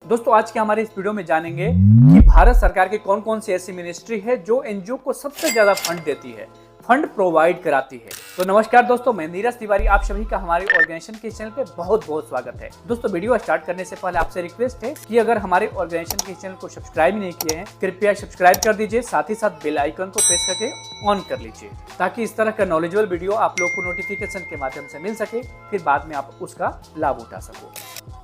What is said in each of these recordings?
दोस्तों आज के हमारे इस वीडियो में जानेंगे कि भारत सरकार की कौन कौन सी ऐसी मिनिस्ट्री है जो एनजीओ को सबसे ज्यादा फंड देती है, फंड प्रोवाइड कराती है। तो नमस्कार दोस्तों, मैं नीरज तिवारी, आप सभी का हमारे ऑर्गेनाइजेशन के चैनल पे बहुत बहुत स्वागत है। दोस्तों वीडियो स्टार्ट करने से पहले आपसे रिक्वेस्ट है कि अगर हमारे ऑर्गेनाइजेशन के चैनल को सब्सक्राइब नहीं किए हैं, कृपया सब्सक्राइब कर दीजिए, साथ ही साथ बेल आइकन को प्रेस करके ऑन कर लीजिए ताकि इस तरह का नॉलेजेबल वीडियो आप लोग को नोटिफिकेशन के माध्यम से मिल सके, फिर बाद में आप उसका लाभ उठा सको।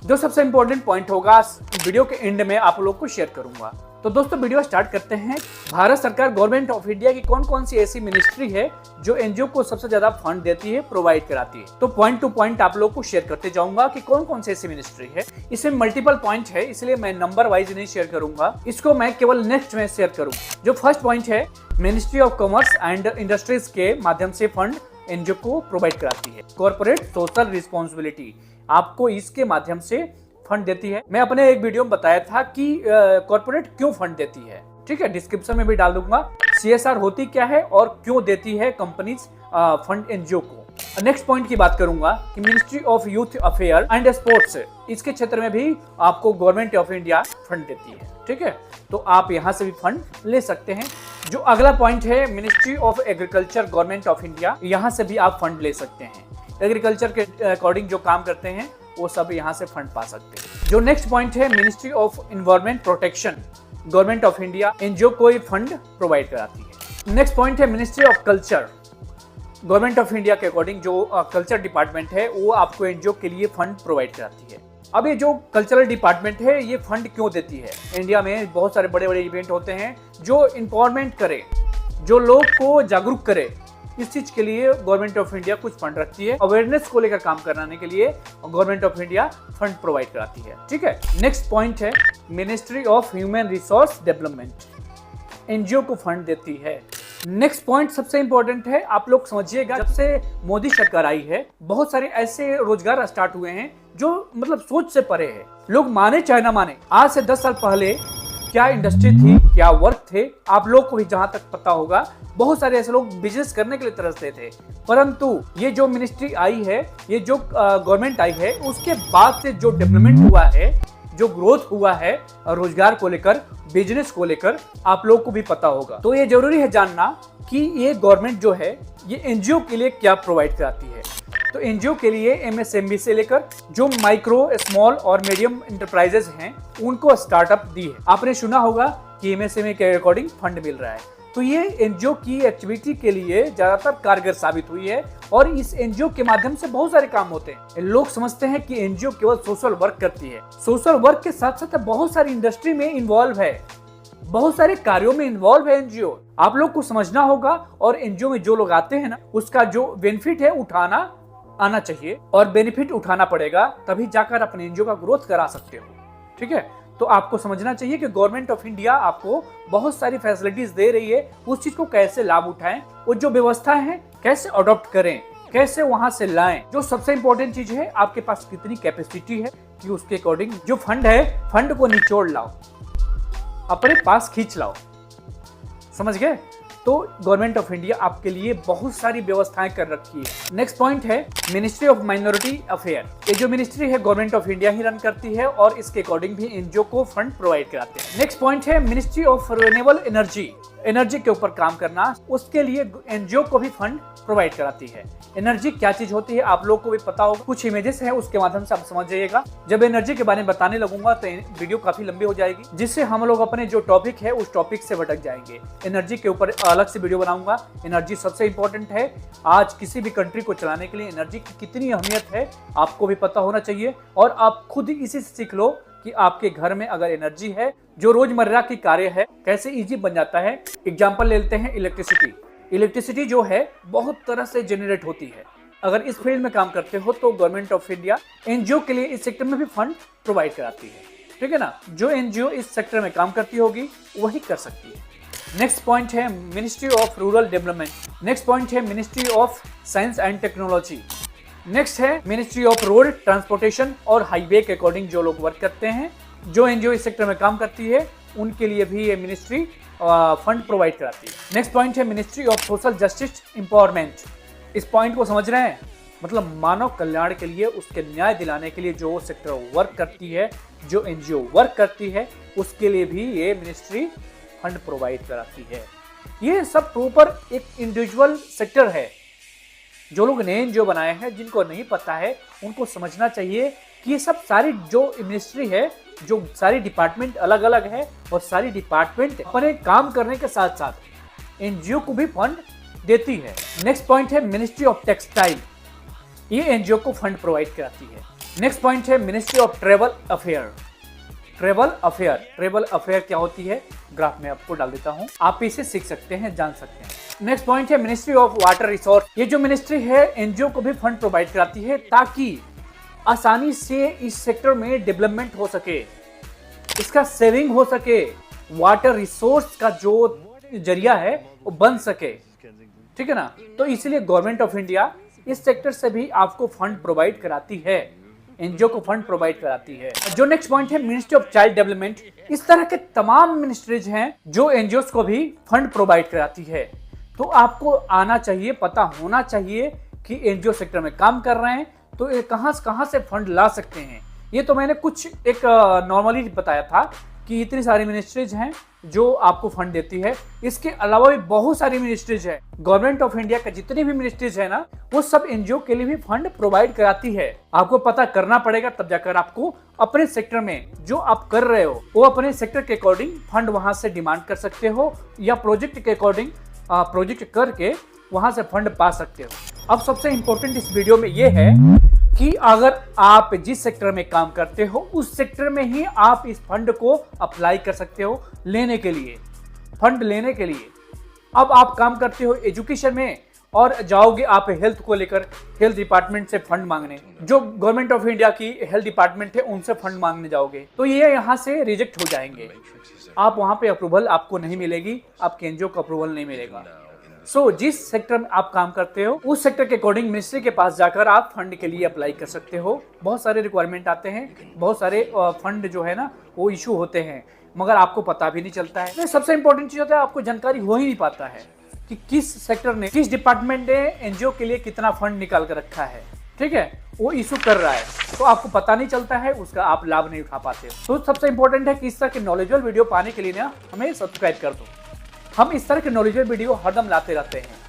जो सबसे इंपॉर्टेंट पॉइंट होगा वीडियो के एंड में आप लोग को शेयर करूंगा। तो दोस्तों वीडियो स्टार्ट करते हैं। भारत सरकार गवर्नमेंट ऑफ इंडिया की कौन कौन सी ऐसी मिनिस्ट्री है जो एनजीओ को सबसे ज्यादा फंड देती है, प्रोवाइड कराती है। तो पॉइंट टू पॉइंट आप लोग को शेयर करते जाऊंगा कि कौन कौन सी ऐसी मिनिस्ट्री है। इसमें मल्टीपल पॉइंट है, इसलिए मैं नंबर वाइज नहीं शेयर करूंगा, इसको मैं केवल नेक्स्ट में शेयर करूंगा। जो फर्स्ट पॉइंट है, ministry of commerce and industries के माध्यम से फंड एनजीओ को प्रोवाइड कराती है। कॉर्पोरेट सोशल रिस्पॉन्सिबिलिटी आपको इसके माध्यम से फंड देती है। मैं अपने एक वीडियो में बताया था कि कॉर्पोरेट क्यों फंड देती है, ठीक है, डिस्क्रिप्शन में भी डाल दूंगा। सीएसआर होती क्या है और क्यों देती है कंपनीज फंड एनजीओ को। नेक्स्ट पॉइंट की बात करूंगा कि ministry of youth affair and sports, इसके क्षेत्र में भी आपको गवर्नमेंट ऑफ इंडिया फंड देती है, ठीक है, तो आप यहां से भी फंड ले सकते हैं। जो अगला पॉइंट है, ministry of agriculture government of India, यहां से भी आप फंड ले सकते हैं। एग्रीकल्चर के अकॉर्डिंग जो काम करते हैं वो सब यहाँ से फंड पा सकते हैं। जो नेक्स्ट पॉइंट है, ministry of environment protection government of India NGO को फंड प्रोवाइड कराती है। नेक्स्ट पॉइंट है, ministry of culture government of India के अकॉर्डिंग जो कल्चर डिपार्टमेंट है वो आपको एनजीओ के लिए फंड प्रोवाइड कराती है। अब ये जो कल्चरल डिपार्टमेंट है ये फंड क्यों देती है? इंडिया में बहुत सारे बड़े बड़े इवेंट होते हैं जो इम्पावरमेंट करे, जो लोग को जागरूक करे, इस चीज के लिए गवर्नमेंट ऑफ इंडिया कुछ फंड रखती है। अवेयरनेस को लेकर काम कराने के लिए government of India fund provide कराती है, ठीक है। नेक्स्ट पॉइंट है, ministry of human resource development NGO को फंड देती है। नेक्स्ट पॉइंट सबसे इंपॉर्टेंट है, आप लोग समझिएगा, जब से मोदी सरकार आई है बहुत सारे ऐसे रोजगार स्टार्ट हुए हैं जो मतलब सोच से परे है। लोग माने चाहे ना माने, आज से 10 साल पहले क्या इंडस्ट्री थी, क्या वर्क थे, आप लोग को भी जहां तक पता होगा बहुत सारे ऐसे लोग बिजनेस करने के लिए तरसते थे। परंतु ये जो मिनिस्ट्री आई है, ये जो गवर्नमेंट आई है, उसके बाद से जो डेवलपमेंट हुआ है, जो ग्रोथ हुआ है रोजगार को लेकर, बिजनेस को लेकर, आप लोग को भी पता होगा। तो ये जरूरी है जानना कि ये गवर्नमेंट जो है ये एनजीओ के लिए क्या प्रोवाइड कराती है। तो एनजीओ के लिए एमएसएमई से लेकर जो माइक्रो, स्मॉल और मीडियम इंटरप्राइजेस हैं उनको स्टार्टअप दी है। आपने सुना होगा कि एमएसएमई के अकॉर्डिंग फंड मिल रहा है। तो ये एनजीओ की एक्टिविटी के लिए ज्यादातर कारगर साबित हुई है और इस एनजीओ के माध्यम से बहुत सारे काम होते हैं। लोग समझते हैं कि एनजीओ केवल सोशल वर्क करती है। सोशल वर्क के साथ साथ बहुत सारी इंडस्ट्री में इन्वॉल्व है, बहुत सारे कार्यों में इन्वॉल्व है एनजीओ। आप लोग को समझना होगा और एनजीओ में जो लोग आते हैं ना, उसका जो बेनिफिट है उठाना आना चाहिए और बेनिफिट उठाना पड़ेगा, तभी जाकर अपने एनजीओ का ग्रोथ करा सकते हो, ठीक है। तो आपको समझना चाहिए कि गवर्नमेंट ऑफ इंडिया आपको बहुत सारी फैसिलिटीज दे रही है, उस चीज को कैसे लाभ उठाएं, वो जो व्यवस्था है कैसे अडॉप्ट करें, कैसे वहां से लाएं। जो सबसे इंपॉर्टेंट चीज है, आपके पास कितनी कैपेसिटी है कि उसके अकॉर्डिंग जो फंड है, फंड को निचोड़ लाओ, अपने पास खींच लाओ, समझ गए। तो गवर्नमेंट ऑफ इंडिया आपके लिए बहुत सारी व्यवस्थाएं कर रखी है। नेक्स्ट पॉइंट है, मिनिस्ट्री ऑफ माइनॉरिटी अफेयर। ये जो मिनिस्ट्री है government of India he run करती है और इसके अकॉर्डिंग भी एनजीओ को फंड प्रोवाइड कराते हैं। नेक्स्ट पॉइंट है, ministry of renewable energy, energy के ऊपर काम करना, उसके लिए एनजीओ को भी फंड प्रोवाइड कराती है। एनर्जी क्या चीज होती है आप लोग को भी पता होगा, कुछ इमेजेस हैं उसके माध्यम से आप समझ जाइएगा। जब एनर्जी के बारे में बताने लगूंगा तो वीडियो काफी लंबी हो जाएगी, जिससे हम लोग अपने जो टॉपिक है उस टॉपिक से भटक जाएंगे। एनर्जी के ऊपर अलग से वीडियो बनाऊंगा। एनर्जी सबसे इंपॉर्टेंट है, आज किसी भी कंट्री को चलाने के लिए एनर्जी की कितनी अहमियत है आपको भी पता होना चाहिए और आप खुद इसी से सीख लो कि आपके घर में अगर एनर्जी है, जो रोजमर्रा की कार्य है कैसे इजी बन जाता है। एग्जांपल ले लेते हैं इलेक्ट्रिसिटी। इलेक्ट्रिसिटी जो है बहुत तरह से जनरेट होती है। अगर इस फील्ड में काम करते हो तो गवर्नमेंट ऑफ इंडिया एनजीओ के लिए इस सेक्टर में भी फंड प्रोवाइड कराती है, ठीक है ना। जो एनजीओ इस सेक्टर में काम करती होगी वही कर सकती है। नेक्स्ट पॉइंट है, ministry of rural development. Next point है, ministry of science and technology. Next है, मिनिस्ट्री ऑफ रोड ट्रांसपोर्टेशन और हाईवे के अकॉर्डिंग जो लोग वर्क करते हैं, जो एनजीओ इस सेक्टर में काम करती है, उनके लिए भी ये मिनिस्ट्री फंड प्रोवाइड कराती है। नेक्स्ट पॉइंट है, ministry of social justice empowerment. इस पॉइंट को समझ रहे हैं? मतलब मानव कल्याण के लिए, उसके न्याय दिलाने के लिए जो सेक्टर वर्क करती है, जो एनजीओ वर्क करती है, उसके लिए भी ये मिनिस्ट्री फंड प्रोवाइड कराती है। ये सब प्रॉपर एक इंडिविजुअल सेक्टर है। जो लोग नए एनजीओ बनाए हैं, जिनको नहीं पता है, उनको समझना चाहिए कि ये सब सारी जो मिनिस्ट्री है, जो सारी डिपार्टमेंट अलग अलग है और सारी डिपार्टमेंट अपने काम करने के साथ साथ एनजीओ को भी फंड देती है। नेक्स्ट पॉइंट है मिनिस्ट्री ऑफ टेक्सटाइल, ये एनजीओ को फंड प्रोवाइड कराती है। नेक्स्ट पॉइंट है ministry of travel affair. Travel affair क्या होती है, ग्राफ में आपको डाल देता हूं, आप इसे सीख सकते हैं, जान सकते हैं। नेक्स्ट पॉइंट है मिनिस्ट्री ऑफ वाटर रिसोर्स। ये जो मिनिस्ट्री है एनजीओ को भी फंड प्रोवाइड कराती है ताकि आसानी से इस सेक्टर में डेवलपमेंट हो सके, इसका सेविंग हो सके, वाटर रिसोर्स का जो जरिया है वो बन सके, ठीक है ना। तो इसलिए गवर्नमेंट ऑफ इंडिया इस सेक्टर से भी आपको फंड प्रोवाइड कराती है, एनजीओ को फंड प्रोवाइड कराती है। जो नेक्स्ट पॉइंट है मिनिस्ट्री ऑफ चाइल्ड डेवलपमेंट। इस तरह के तमाम मिनिस्ट्रीज हैं जो एनजीओ को भी फंड प्रोवाइड कराती है। तो आपको आना चाहिए, पता होना चाहिए कि एनजीओ सेक्टर में काम कर रहे हैं तो ये कहां से फंड ला सकते हैं। ये तो मैंने कुछ एक नॉर्मली बताया था कि इतनी सारी मिनिस्ट्रीज हैं जो आपको फंड देती है। इसके अलावा भी बहुत सारी मिनिस्ट्रीज है। गवर्नमेंट ऑफ इंडिया का जितनी भी मिनिस्ट्रीज है ना, वो सब एनजीओ के लिए भी फंड प्रोवाइड कराती है। आपको पता करना पड़ेगा, तब जाकर आपको अपने सेक्टर में जो आप कर रहे हो वो अपने सेक्टर के अकॉर्डिंग फंड वहां से डिमांड कर सकते हो, या प्रोजेक्ट के अकॉर्डिंग प्रोजेक्ट करके वहां से फंड पा सकते हो। अब सबसे इंपॉर्टेंट इस वीडियो में ये है कि अगर आप जिस सेक्टर में काम करते हो उस सेक्टर में ही आप इस फंड को अप्लाई कर सकते हो लेने के लिए, फंड लेने के लिए। अब आप काम करते हो एजुकेशन में और जाओगे आप हेल्थ को लेकर हेल्थ डिपार्टमेंट से फंड मांगने, जो गवर्नमेंट ऑफ इंडिया की हेल्थ डिपार्टमेंट है उनसे फंड मांगने जाओगे तो ये यहाँ से रिजेक्ट हो जाएंगे। आप वहां पे अप्रूवल आपको नहीं मिलेगी, आपके एनजीओ को अप्रूवल नहीं मिलेगा। जिस सेक्टर में आप काम करते हो उस सेक्टर के अकॉर्डिंग मिनिस्ट्री के पास जाकर आप फंड के लिए अप्लाई कर सकते हो। बहुत सारे रिक्वायरमेंट आते हैं, बहुत सारे फंड जो है ना वो इशू होते हैं, मगर आपको पता भी नहीं चलता है। तो सबसे इंपॉर्टेंट चीज होता है आपको जानकारी हो ही नहीं पाता है कि किस सेक्टर ने, किस डिपार्टमेंट ने एनजीओ के लिए कितना फंड निकाल कर रखा है, ठीक है, वो इशू कर रहा है, तो आपको पता नहीं चलता है, उसका आप लाभ नहीं उठा पाते। तो सबसे इंपॉर्टेंट है कि इस तरह के नॉलेजेबल वीडियो पाने के लिए ना हमें सब्सक्राइब कर दो। हम इस तरह के नॉलेजेबल वीडियो हरदम लाते रहते हैं।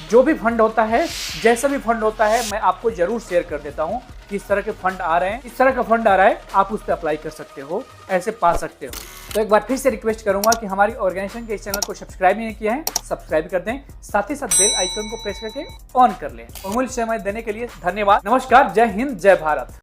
जो भी फंड होता है, जैसा भी फंड होता है, मैं आपको जरूर शेयर कर देता हूं कि इस तरह के फंड आ रहे हैं, इस तरह का फंड आ रहा है, आप उस पर अप्लाई कर सकते हो, ऐसे पा सकते हो। तो एक बार फिर से रिक्वेस्ट करूंगा कि हमारी ऑर्गेनाइजेशन के इस चैनल को सब्सक्राइब नहीं किया है, सब्सक्राइब कर दें, साथ ही साथ बेल आइकन को प्रेस करके ऑन कर लें। अमूल्य समय देने के लिए धन्यवाद। नमस्कार, जय हिंद, जय भारत।